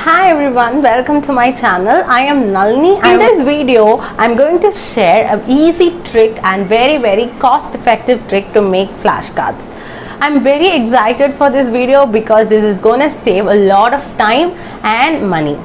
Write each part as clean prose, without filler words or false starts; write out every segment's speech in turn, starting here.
Hi everyone, welcome to my channel. I am Nalini. In this video, I'm going to share an easy trick and very cost effective trick to make flashcards. I'm very excited for this video because this is going to save a lot of time and money.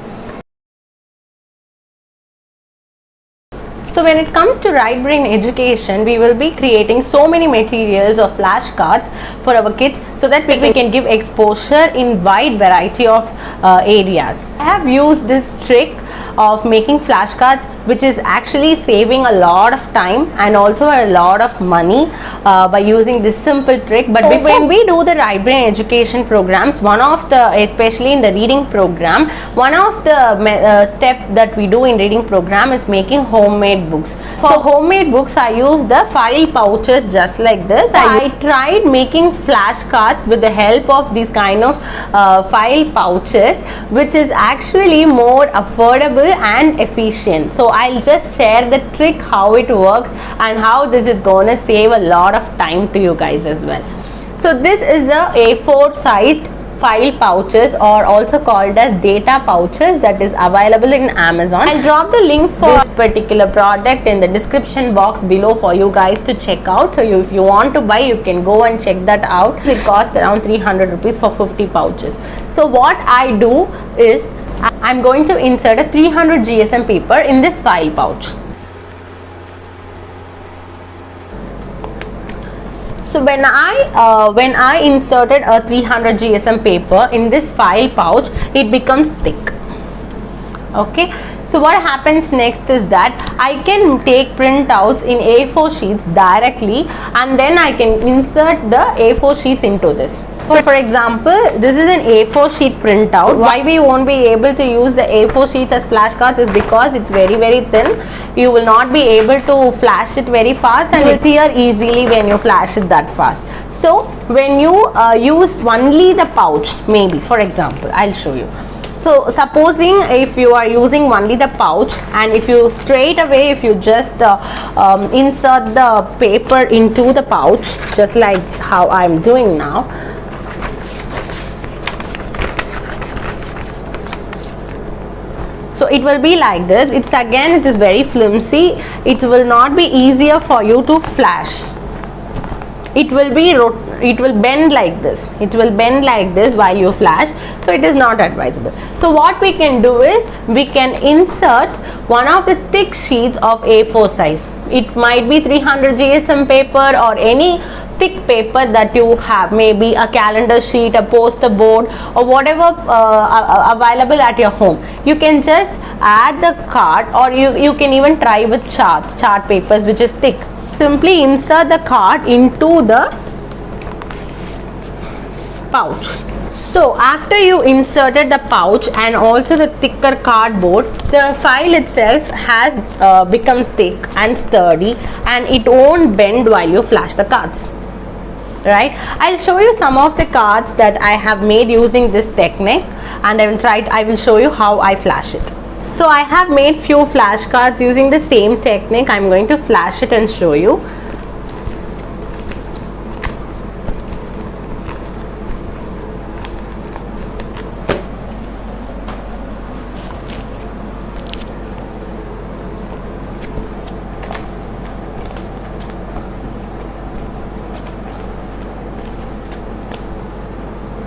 So when it comes to right brain education, we will be creating so many materials of flashcards for our kids so that we can give exposure in wide variety of areas. I have used this trick of making flashcards, which is actually saving a lot of time and also a lot of money by using this simple trick. But when we do the right brain education programs, especially in the reading program, one of the step that we do in reading program is making homemade books. For homemade books, I use the file pouches just like this. I tried making flashcards with the help of these kind of file pouches, which is actually more affordable and efficient. So I'll just share the trick how it works and how this is going to save a lot of time to you guys as well. So this is the A4 sized file pouches, or also called as data pouches, that is available in Amazon. I'll drop the link for this particular product in the description box below for you guys to check out. So if you want to buy, you can go and check that out. It costs around 300 rupees for 50 pouches. So what I do is I'm going to insert a 300 GSM paper in this file pouch. So when I inserted a 300 GSM paper in this file pouch, it becomes thick. Okay, so what happens next is that I can take printouts in A4 sheets directly, and then I can insert the A4 sheets into this. So for example, this is an A4 sheet printout. Why we won't be able to use the A4 sheets as flashcards is because it's very thin. You will not be able to flash it very fast, and it will tear easily when you flash it that fast. So when you use only the pouch, maybe for example, I'll show you. So supposing if you are using only the pouch, and if you just insert the paper into the pouch, just like how I'm doing now. So it will be like this. It is very flimsy. It will not be easier for you to flash. It will bend like this. It will bend like this while you flash. So it is not advisable. So what we can do is we can insert one of the thick sheets of A4 size. It might be 300 GSM paper or any thick paper that you have, maybe a calendar sheet, a poster board, or whatever available at your home. You can just add the card, or you can even try with chart papers, which is thick. Simply insert the card into the pouch. So after you inserted the pouch and also the thicker cardboard, the file itself has become thick and sturdy, and it won't bend while you flash the cards. Right, I'll show you some of the cards that I have made using this technique, and I will show you how I flash it. So I have made few flashcards using the same technique. I'm going to flash it and show you.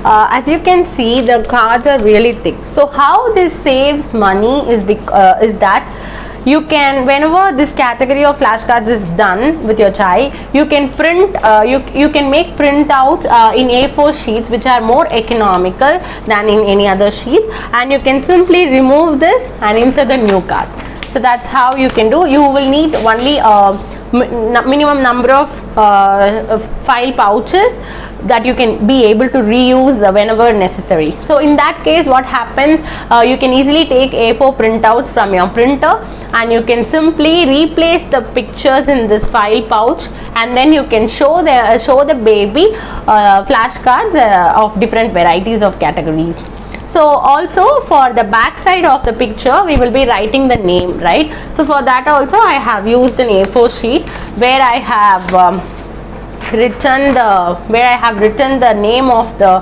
As you can see, the cards are really thick. So how this saves money is that you can, whenever this category of flashcards is done with your child, you can print, you can make printouts in A4 sheets, which are more economical than in any other sheets, and you can simply remove this and insert the new card. So that's how you can do. You will need only minimum number of file pouches that you can be able to reuse whenever necessary. So in that case, what happens, you can easily take A4 printouts from your printer, and you can simply replace the pictures in this file pouch, and then you can show the baby flashcards of different varieties of categories. So also for the back side of the picture, we will be writing the name, right? So for that also I have used an A4 sheet where I have written the name of the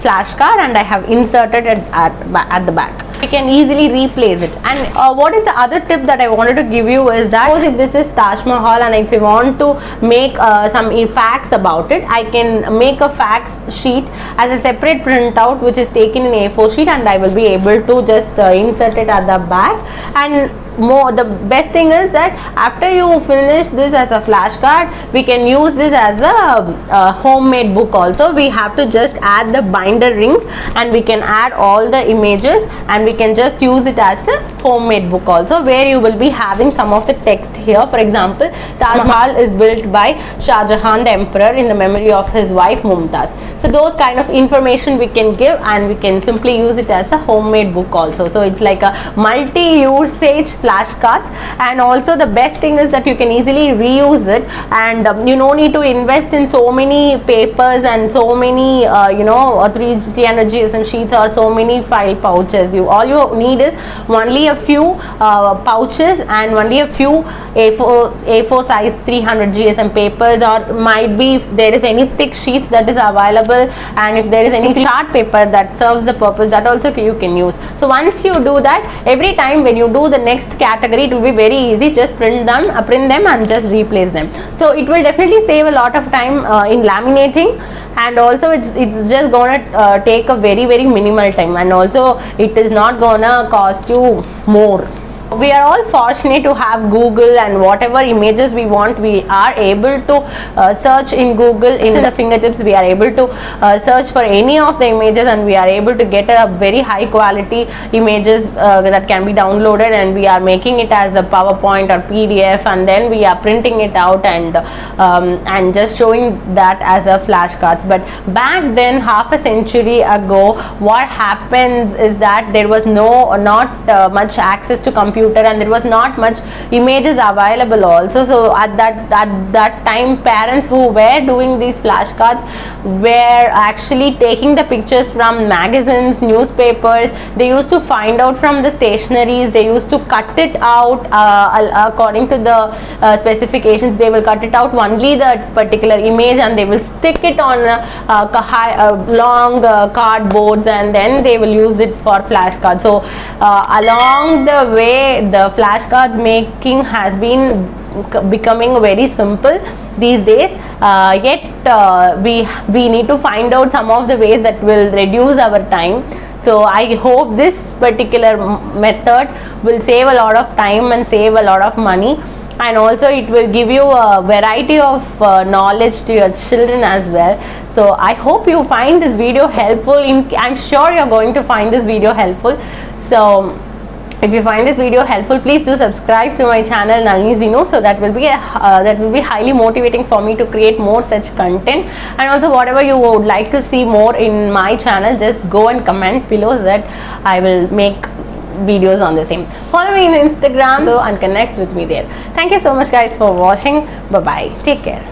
flashcard, and I have inserted it at the back. You can easily replace it. And what is the other tip that I wanted to give you is that suppose if this is Taj Mahal and if you want to make some facts about it, I can make a facts sheet as a separate printout which is taken in A4 sheet, and I will be able to just insert it at the back. And the best thing is that after you finish this as a flashcard, we can use this as a homemade book also. We have to just add the binder rings, and we can add all the images, and we can just use it as a homemade book also, where you will be having some of the text here. For example, Taj Mahal is built by Shah Jahan the emperor in the memory of his wife Mumtaz. So those kind of information we can give, and we can simply use it as a homemade book also. So it's like a multi-usage flashcards. And also the best thing is that you can easily reuse it, and you no need to invest in so many papers and so many 300 GSM sheets or so many file pouches. All you need is only a few pouches and only a few A4 size 300 GSM papers, or might be if there is any thick sheets that is available, and if there is any chart paper that serves the purpose, that also you can use. So once you do that, every time when you do the next category, it will be very easy. Just print them and just replace them. So it will definitely save a lot of time in laminating, and also it's just gonna take a very minimal time, and also it is not gonna cost you more. We are all fortunate to have Google, and whatever images we want, we are able to search in Google in the fingertips. We are able to search for any of the images, and we are able to get a very high quality images that can be downloaded, and we are making it as a PowerPoint or PDF, and then we are printing it out and just showing that as a flashcards. But back then, half a century ago, what happens is that there was not much access to computer, and there was not much images available also. So at that time, parents who were doing these flashcards were actually taking the pictures from magazines, newspapers. They used to find out from the stationaries. They used to cut it out according to the specifications. They will cut it out only the particular image, and they will stick it on long cardboards, and then they will use it for flashcards. So along the way, the flashcards making has been becoming very simple these days, yet we need to find out some of the ways that will reduce our time. So I hope this particular method will save a lot of time and save a lot of money, and also it will give you a variety of knowledge to your children as well. So I hope you find this video helpful. I'm sure you're going to find this video helpful. So if you find this video helpful, please do subscribe to my channel Nalini Zino. So that will be highly motivating for me to create more such content. And also whatever you would like to see more in my channel, just go and comment below so that I will make videos on the same. Follow me on Instagram and connect with me there. Thank you so much guys for watching. Bye bye. Take care.